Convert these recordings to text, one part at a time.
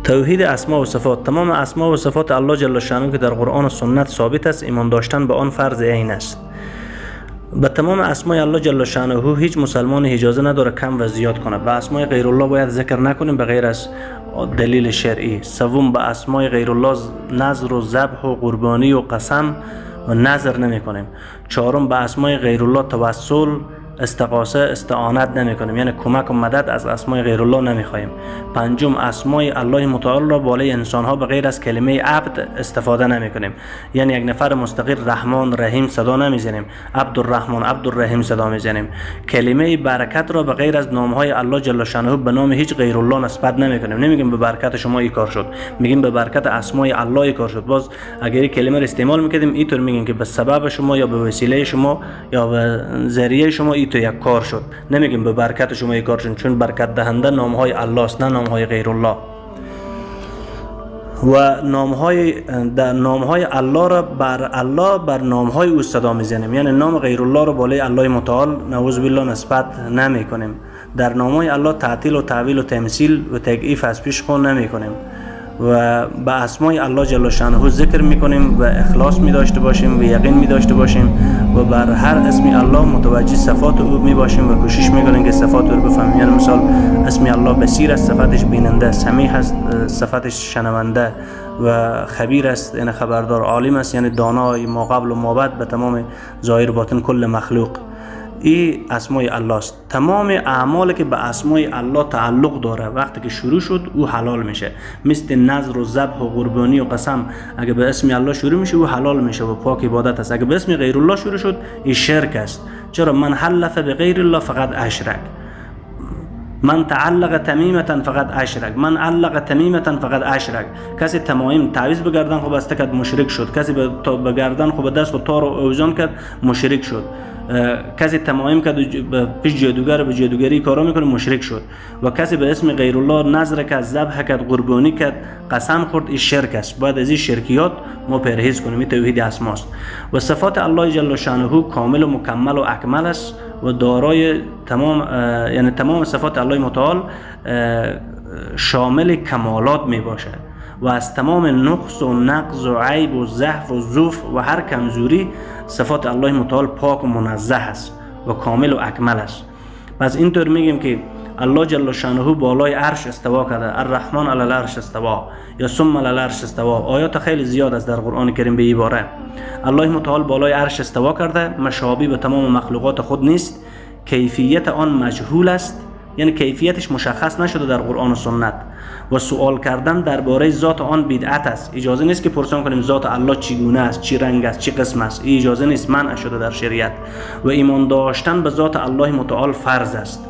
توحید اسما و صفات. تمام اسما و صفات الله جل شانه که در قرآن و سنت ثابت است، ایمان داشتن به آن فرض عین است. به تمام اسمای الله جل شانه هیچ مسلمان اجازه نداره کم و زیاد کنه. به اسمای غیر الله باید ذکر نکنیم به غیر از دلیل شرعی. سوم، به اسمای غیر الله نذر و ذبح و قربانی و قسم و نظر نمی کنیم. چهارم، به اسمای غیر الله توسل، استغاثه، استعانت نمی کنیم، یعنی کمک و مدد از اسمای غیر الله نمی خواهیم. پنجم، اسمای الله متعال را بالای انسان ها به غیر از کلمه عبد استفاده نمی کنیم، یعنی یک نفر مستقل رحمان رحیم صدا نمی زنیم، عبدالرحمن عبدالرحیم صدا می زنیم. کلمه برکت را به غیر از نام های الله جل شانه به نام هیچ غیر الله نسبت نمی کنیم. نمیگیم به برکت شما این کار شد، میگیم به برکت اسمای الله این کار شد. باز اگر این کلمه را استعمال میکردیم اینطور میگیم که به سبب شما یا به وسیله شما یا به ذریعه شما تو یک کار شد. نمیگیم به برکت شما یک کار شد، چون برکت دهنده نام های الله است، نه نام های غیر الله. و نام های الله را بر نام های او صدا میزنیم، یعنی نام غیر الله را بالای الله متعال نعوذ بالله نسبت نمی کنیم. در نام های الله تعطیل و تعویل و تمثیل و تضعیف از پیش خود نمی کنیم و به اسمای الله جل شانه ذکر میکنیم و اخلاص می داشته باشیم و یقین می داشته باشیم و بر هر اسم الله متوجه صفات او می باشیم و کوشش میکنیم که صفات او رو بفهمیم. یعنی مثال اسم الله بصیر است، صفاتش بیننده، سمیع است، صفاتش شنونده و خبیر است، یعنی خبردار، عالم است، یعنی دانای ما قبل و ما بعد به تمام ظاهر و باطن کل مخلوق. این اسمای الله است. تمام اعمالی که به اسمای الله تعلق داره وقتی که شروع شد او حلال میشه، مثل نذر و ذبح و قربانی و قسم اگه به اسم الله شروع میشه او حلال میشه و پاک عبادت است. اگه به اسم غیر الله شروع شد این شرک است. چرا؟ من حلف بغیر الله فقط اشرک، من تعلق تمیمه فقط اشرک، من علق تمیمه فقط اشرک. کسی تمایم تعویض به گردن خو بسته کرد مشرک شد، کسی به گردن خو به دست و تار و اوزان کرد مشرک شد، کسی تمایم کرد پیش جادوگر به جادوگری کارا میکنه مشرک شد و کسی به اسم غیر الله نظر کرد، ذبح کرد، قربانی کرد، قسم خورد، این شرک است. باید از این شرکیات ما پرهیز کنیم. این توحید اسماست. و صفات الله جل شانه کامل و مکمل و اکمل است و دارای تمام صفات الله متعال شامل کمالات می باشد و از تمام نقص و نقض و عیب و ضعف و ضعف و هر کمزوری صفات الله متعال پاک و منزه است و کامل و اکمل است. پس اینطور میگیم که الله جل شانه بالای عرش استوا کرده، الرحمن علی العرش استوا یا ثم علی العرش استوا. آیات خیلی زیاد است در قرآن کریم به این باره. الله متعال بالای عرش استوا کرده، مشابه به تمام مخلوقات خود نیست، کیفیت آن مجهول است، یعنی کیفیتش مشخص نشده در قرآن و سنت و سوال کردن درباره ذات آن بدعت است. اجازه نیست که پرسان کنیم ذات الله چگونه است، چی رنگ است، چی قسم است. این اجازه نیست، منع شده در شریعت. و ایمان داشتن به ذات الله متعال فرض است.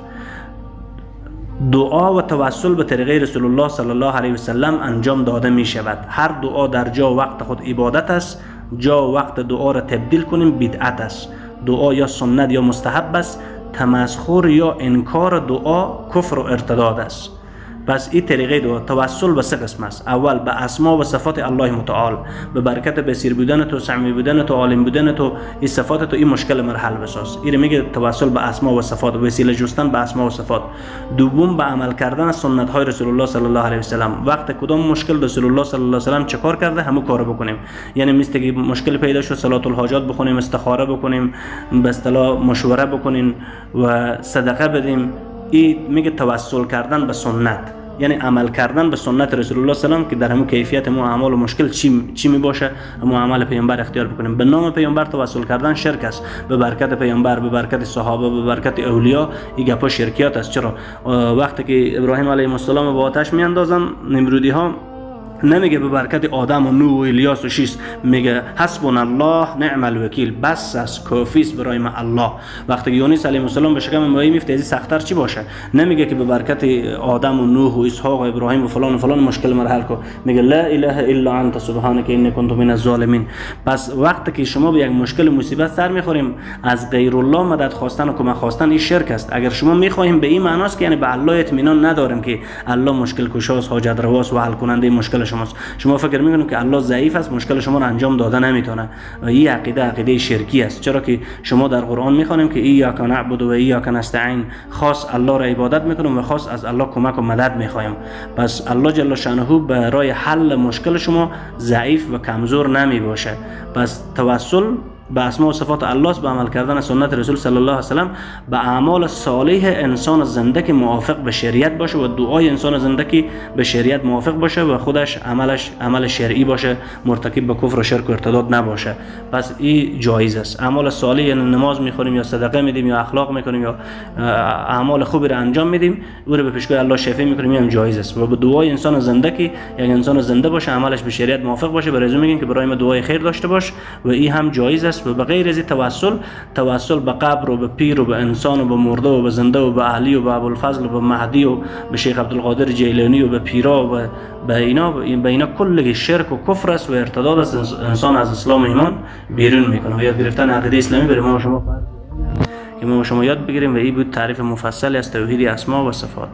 دعا و توسل به طریقه رسول الله صلی الله علیه و سلم انجام داده می شود. هر دعا در جا و وقت خود عبادت است. جا و وقت دعا را تبدیل کنیم بدعت است. دعا یا سنت یا مستحب است. تمسخر یا انکار دعا کفر و ارتداد است. پس این طریقه دعا توسل به سه قسم است. اول به اسما و صفات الله متعال، به برکت بصیر بودن تو، سمیع بودن تو، عالم بودن تو، این صفات تو این مشکل مرحل بساز. این میگه توسل به اسما و صفات، وسیله جستن به اسما و صفات. دوم به عمل کردن سنت های رسول الله صلی الله علیه و سلم. وقت کدام مشکل رسول الله صلی الله علیه و سلم چه کار کرده همون کارو بکنیم. یعنی مثل که مشکل پیدا شد صلات الحاجات بخونیم، استخاره بکنیم، به اصطلاح مشوره بکنیم و صدقه بدیم. این میگه توسل کردن به سنت، یعنی عمل کردن به سنت رسول الله صلی الله علیه و سلم که در همون کیفیت مو اعمال و مشکل چی می باشه همون عمل پیامبر اختیار بکنیم. به نام پیامبر توسل کردن شرک است. به برکت پیامبر، به برکت صحابه، به برکت اولیاء این گپا شرکیات است. چرا؟ وقتی که ابراهیم علیه السلام به آتش میاندازن نمرودی ها، نمیگه به برکت آدم و نوح و الیاس و شیس، میگه حسبنا الله نعم الوکیل، بس است، کافی است برای ما الله. وقتی که یونس علیه السلام به شکم ماهی میفته از سخت‌تر چی باشه؟ نمیگه که به برکت آدم و نوح و اسحاق و ابراهیم و فلان و فلان مشکل مرا حل کن، میگه لا اله الا انت سبحانك انی کنت من الظالمین. پس وقتی که شما به یک مشکل مصیبت سر میخوریم از غیر الله مدد خواستن و کمک خواستن این شرک است. اگر شما میخواهیم به این معناست که یعنی به الله اطمینان نداریم که الله مشکل کشاست، حاجت رواست و حل کننده مشکل شماست. شما فکر میکنید که الله ضعیف است، مشکل شما را انجام داده نمیتونه و این عقیده شرکی است. چرا که شما در قرآن میخوانیم که ایاک نعبد و ایاک نستعین، خاص الله را عبادت میکنیم و خاص از الله کمک و مدد میخوایم. پس الله جل شانه برای حل مشکل شما ضعیف و کمزور نمی باشه. پس توسل به اسماء و صفات الله است، به عمل کردن سنت رسول صلی الله علیه و سلم، به اعمال صالح انسان زنده که موافق به شریعت باشه و دعای انسان زنده که به شریعت موافق باشه و خودش عمل شرعی باشه، مرتکب به کفر و شرک و ارتداد نباشه. پس این جایز است. اعمال صالح یعنی نماز میخونیم یا صدقه میدیم یا اخلاق میکنیم یا اعمال خوبی را انجام میدیم، او رو به پیشگاه الله شفیع میکنیم، این هم جایز است. و به دعای انسان زنده که یک انسان زنده باشه، عملش به شریعت موافق باشه، برای میگیم که برای ما دعای خیر داشته باش و این هم جایز است. و به غیر از توسل به قبر و به پیر و به انسان و به مرده و به زنده و به علی و به ابوالفضل و به مهدی و به شیخ عبدالقادر جیلانی و به پیرا و به اینا کل شرک و کفر است و ارتداد است، انسان از اسلام ایمان بیرون میکنه. و یاد گرفتن عقیده اسلامی برای ما و شما یاد بگیریم و این بود تعریف مفصلی از توحید اسما و صفات.